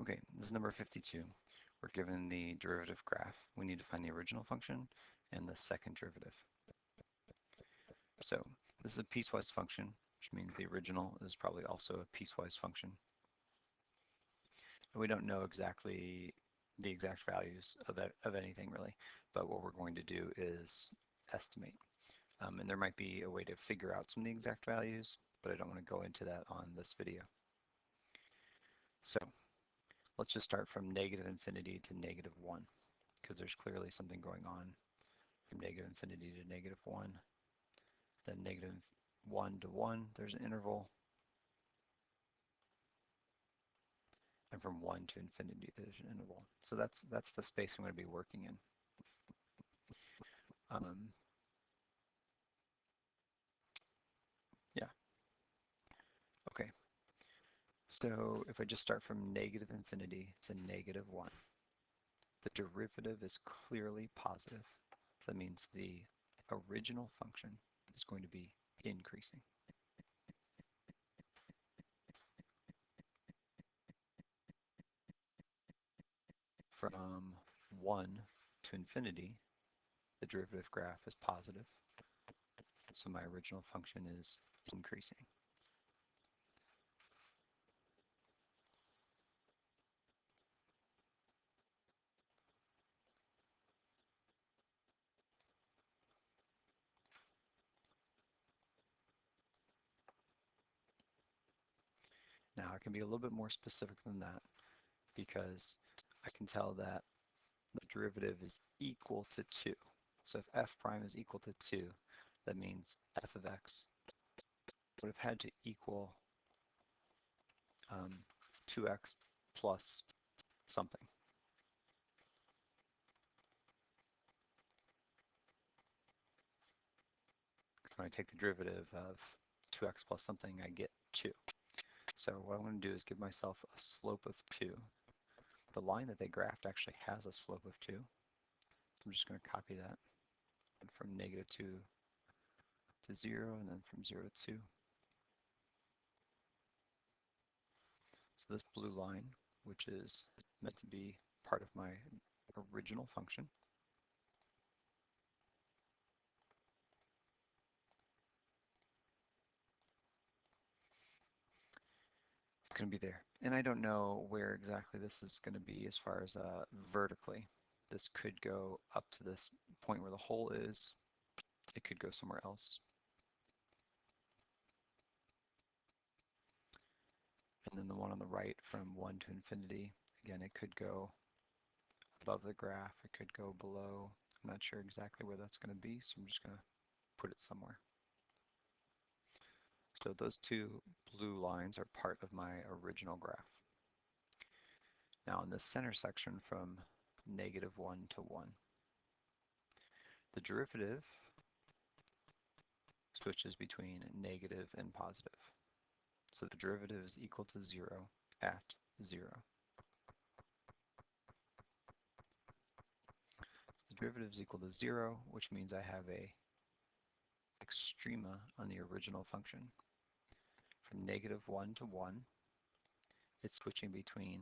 Okay, this is number 52. We're given the derivative graph. We need to find the original function and the second derivative. So this is a piecewise function, which means the original is probably also a piecewise function. And we don't know exactly the exact values of anything really, but what we're going to do is estimate. And there might be a way to figure out some of the exact values, but I don't want to go into that on this video. So let's just start from negative infinity to negative 1, because there's clearly something going on from negative infinity to negative 1. Then negative 1 to 1, there's an interval. And from 1 to infinity, there's an interval. So that's the space I'm going to be working in. Yeah. Okay. So if I just start from negative infinity to negative 1, the derivative is clearly positive. So that means the original function is going to be increasing. From 1 to infinity, the derivative graph is positive. So my original function is increasing. Now I can be a little bit more specific than that because I can tell that the derivative is equal to 2. So if f prime is equal to 2, that means f of x would have had to equal 2x plus something. When I take the derivative of 2x plus something, I get 2. So what I'm going to do is give myself a slope of 2. The line that they graphed actually has a slope of 2. So I'm just going to copy that from negative 2 to 0, and then from 0 to 2. So this blue line, which is meant to be part of my original function, it's going to be there. And I don't know where exactly this is going to be as far as vertically. This could go up to this point where the hole is. It could go somewhere else. And then the one on the right from 1 to infinity, again, it could go above the graph. It could go below. I'm not sure exactly where that's going to be, so I'm just going to put it somewhere. So those two blue lines are part of my original graph. Now in the center section from negative 1 to 1, the derivative switches between negative and positive. So the derivative is equal to 0 at 0. So the derivative is equal to 0, which means I have a extrema on the original function. From negative 1 to 1, it's switching between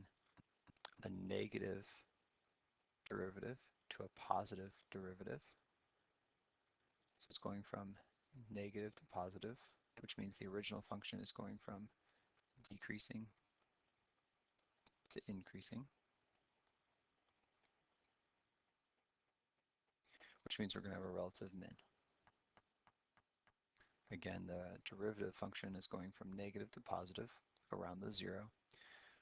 a negative derivative to a positive derivative. So it's going from negative to positive, which means the original function is going from decreasing to increasing, which means we're going to have a relative min. Again, the derivative function is going from negative to positive around the 0.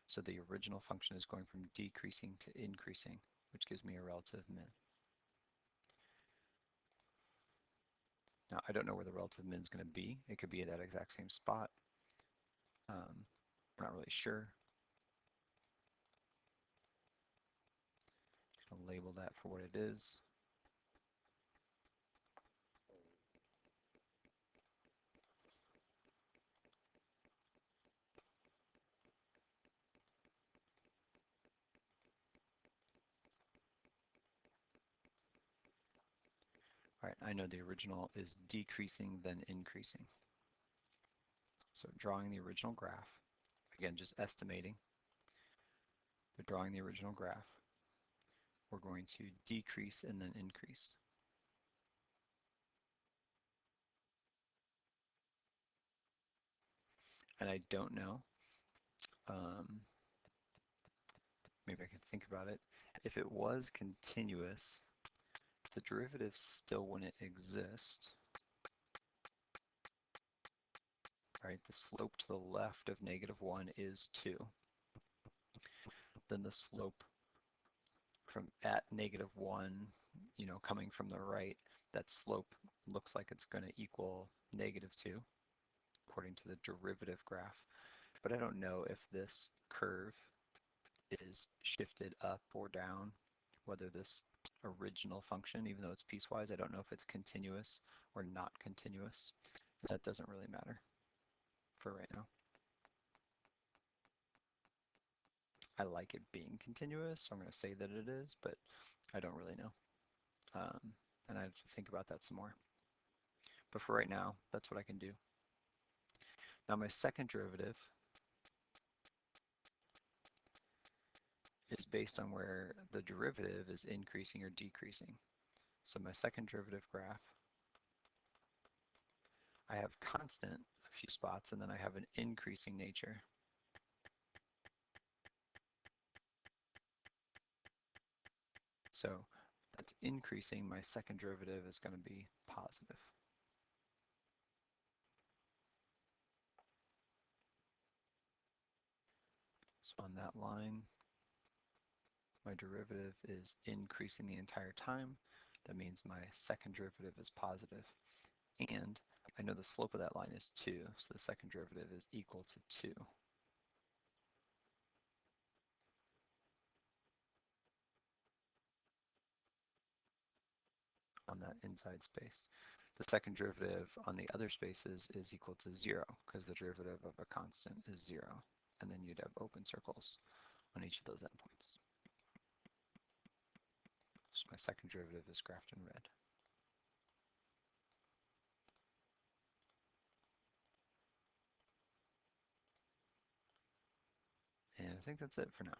So the original function is going from decreasing to increasing, which gives me a relative min. Now, I don't know where the relative min is going to be. It could be at that exact same spot. I'm not really sure. I'm going to label that for what it is. All right, I know the original is decreasing, then increasing. So drawing the original graph, again, just estimating. But drawing the original graph, we're going to decrease and then increase. And I don't know, maybe I can think about it. If it was continuous, the derivative still wouldn't exist, right? The slope to the left of -1 is 2. Then the slope from at -1, coming from the right, that slope looks like it's going to equal -2 according to the derivative graph. But I don't know if this curve is shifted up or down, whether this original function, even though it's piecewise, I don't know if it's continuous or not continuous. That doesn't really matter for right now. I like it being continuous, so I'm going to say that it is, but I don't really know. And I have to think about that some more. But for right now, that's what I can do. Now my second derivative is based on where the derivative is increasing or decreasing. So my second derivative graph, I have constant a few spots, and then I have an increasing nature. So that's increasing. My second derivative is going to be positive. So on that line, my derivative is increasing the entire time. That means my second derivative is positive. And I know the slope of that line is 2, so the second derivative is equal to 2. On that inside space. The second derivative on the other spaces is equal to 0, because the derivative of a constant is 0. And then you'd have open circles on each of those endpoints. So my second derivative is graphed in red. And I think that's it for now.